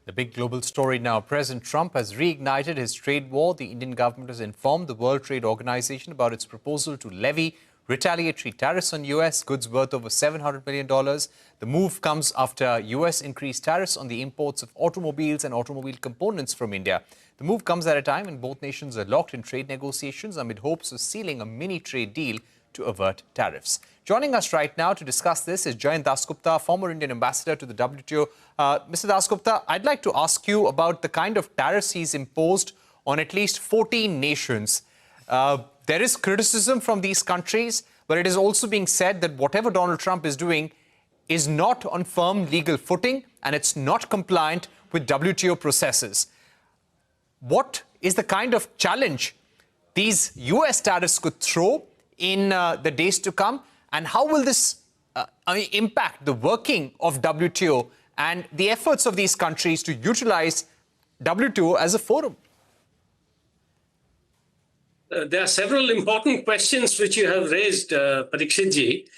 The big global story now. President Trump has reignited his trade war. The Indian government has informed the World Trade Organization about its proposal to levy retaliatory tariffs on U.S. goods worth over $700 million. The move comes after U.S. increased tariffs on the imports of automobiles and automobile components from India. The move comes at a time when both nations are locked in trade negotiations amid hopes of sealing a mini trade deal to avert tariffs. Joining us right now to discuss this is Jayant Dasgupta, former Indian ambassador to the WTO. Mr. Dasgupta, I'd like to ask you about the kind of tariffs he's imposed on at least 14 nations. There is criticism from these countries, but it is also being said that whatever Donald Trump is doing is not on firm legal footing and it's not compliant with WTO processes. What is the kind of challenge these US tariffs could throw in the days to come, and how will this impact the working of WTO and the efforts of these countries to utilize WTO as a forum? There are several important questions which you have raised, Parikshitji.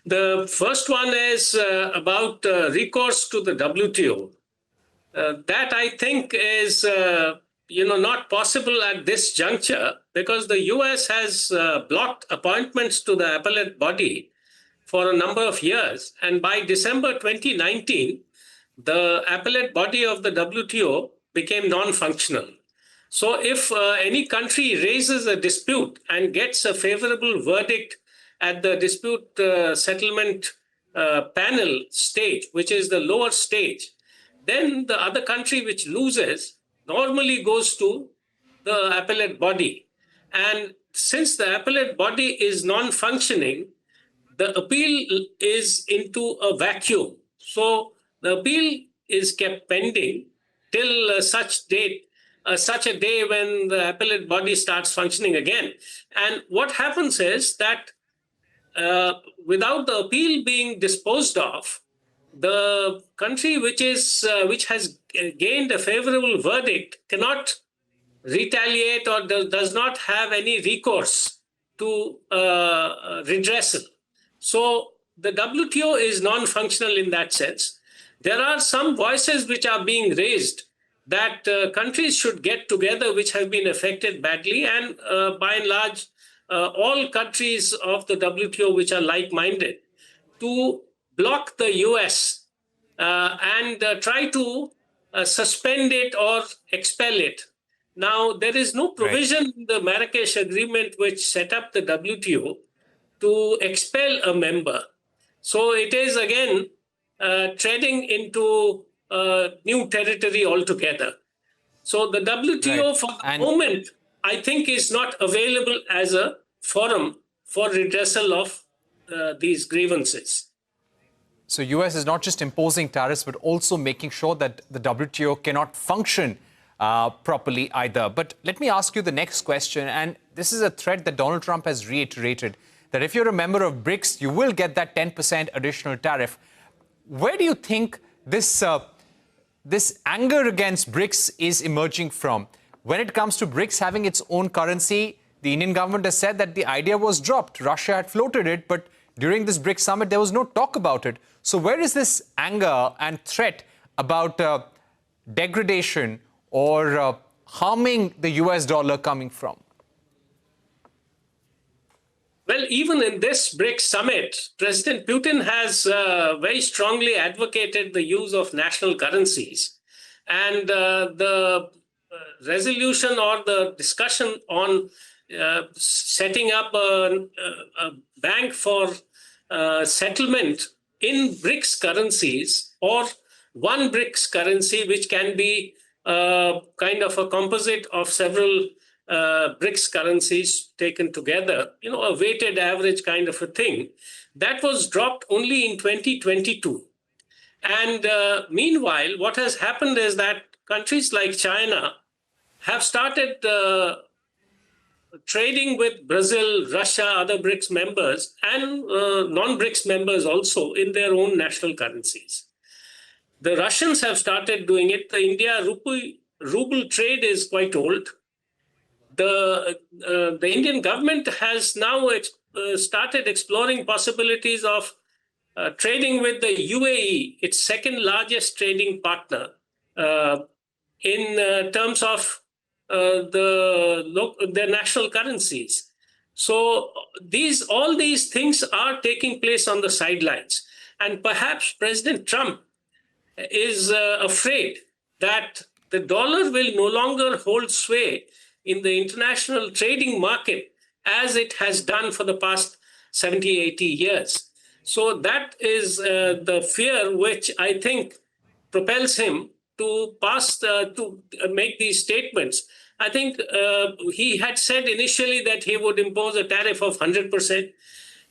The first one is about recourse to the WTO. That I think is not possible at this juncture because the US has blocked appointments to the appellate body for a number of years. And by December 2019, the appellate body of the WTO became non-functional. So if any country raises a dispute and gets a favorable verdict at the dispute settlement panel stage, which is the lower stage, then the other country which loses normally goes to the appellate body. And since the appellate body is non-functioning, the appeal is into a vacuum. So the appeal is kept pending till such a day when the appellate body starts functioning again. And what happens is that without the appeal being disposed of, the country which has gained a favorable verdict cannot retaliate or does not have any recourse to redressal. So the WTO is non-functional in that sense. There are some voices which are being raised that countries should get together which have been affected badly, and by and large, all countries of the WTO which are like-minded, to block the US and try to suspend it or expel it. Now, there is no provision in the Marrakesh Agreement which set up the WTO to expel a member. So it is again treading into new territory altogether. So the WTO for the moment, I think, is not available as a forum for redressal of these grievances. So US is not just imposing tariffs, but also making sure that the WTO cannot function properly either. But let me ask you the next question, and this is a threat that Donald Trump has reiterated, that if you're a member of BRICS, you will get that 10% additional tariff. Where do you think this anger against BRICS is emerging from? When it comes to BRICS having its own currency, the Indian government has said that the idea was dropped. Russia had floated it, but during this BRICS summit, there was no talk about it. So where is this anger and threat about degradation or harming the US dollar coming from? Well, even in this BRICS summit, President Putin has very strongly advocated the use of national currencies. And the resolution or the discussion on setting up a bank for settlement in BRICS currencies, or one BRICS currency, which can be kind of a composite of several BRICS currencies taken together, a weighted average kind of a thing, that was dropped only in 2022. And meanwhile, what has happened is that countries like China have started trading with Brazil, Russia, other BRICS members, and non-BRICS members also in their own national currencies. The Russians have started doing it. The India ruble trade is quite old. The Indian government has now started exploring possibilities of trading with the UAE, its second largest trading partner, in terms of their national currencies. So all these things are taking place on the sidelines. And perhaps President Trump is afraid that the dollar will no longer hold sway in the international trading market as it has done for the past 70, 80 years. So that is the fear which I think propels him to make these statements. I think he had said initially that he would impose a tariff of 100%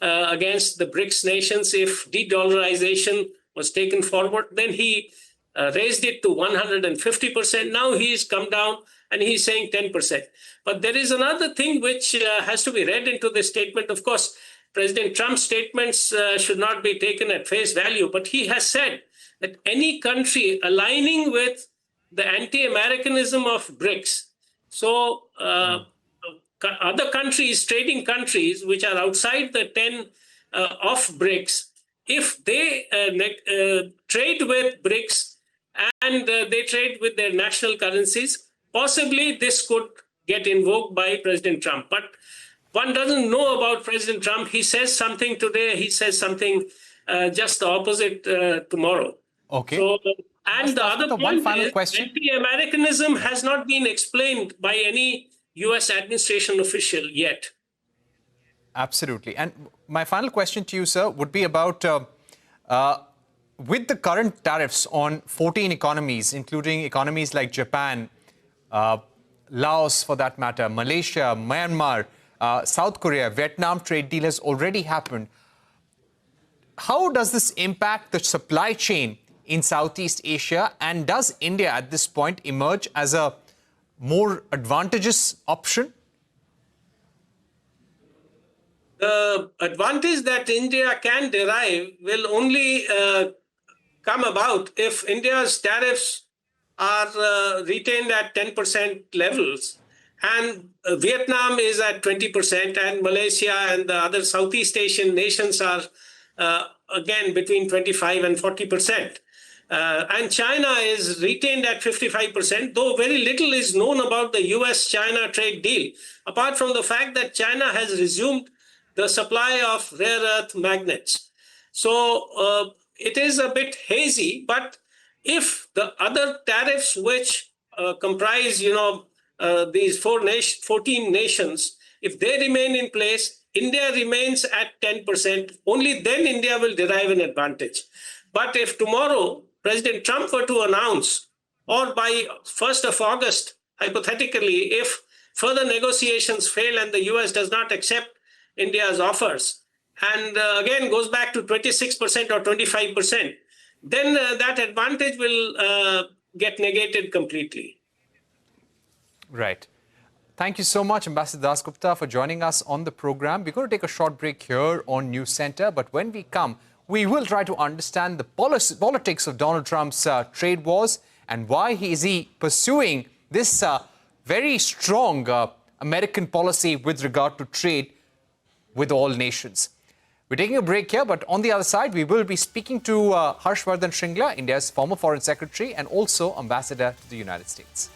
against the BRICS nations if de-dollarization was taken forward. Then he raised it to 150%. Now he's come down and he's saying 10%. But there is another thing which has to be read into this statement. Of course, President Trump's statements should not be taken at face value, but he has said that any country aligning with the anti-Americanism of BRICS, so other countries, trading countries, which are outside the 10 of BRICS, if they trade with BRICS and they trade with their national currencies, possibly this could get invoked by President Trump. But one doesn't know about President Trump. He says something today, he says something just the opposite tomorrow. Okay. So, and the other point is, anti-Americanism has not been explained by any U.S. administration official yet. Absolutely. And my final question to you, sir, would be about with the current tariffs on 14 economies, including economies like Japan, Laos for that matter, Malaysia, Myanmar, South Korea, Vietnam trade deal has already happened. How does this impact the supply chain in Southeast Asia? And does India at this point emerge as a more advantageous option? The advantage that India can derive will only come about if India's tariffs are retained at 10% levels, and Vietnam is at 20%, and Malaysia and the other Southeast Asian nations are again between 25 and 40%. And China is retained at 55%, though very little is known about the US-China trade deal, apart from the fact that China has resumed the supply of rare earth magnets. So it is a bit hazy, but if the other tariffs which comprise, these 14 nations, if they remain in place, India remains at 10%, only then India will derive an advantage. But if tomorrow President Trump were to announce, or by 1st of August, hypothetically, if further negotiations fail and the US does not accept India's offers, and again goes back to 26% or 25%, then that advantage will get negated completely. Right. Thank you so much, Ambassador Dasgupta, for joining us on the program. We're going to take a short break here on News Center, but when we come, we will try to understand the politics of Donald Trump's trade wars and why is he pursuing this very strong American policy with regard to trade with all nations. We're taking a break here, but on the other side, we will be speaking to Harshvardhan Shringla, India's former Foreign Secretary and also Ambassador to the United States.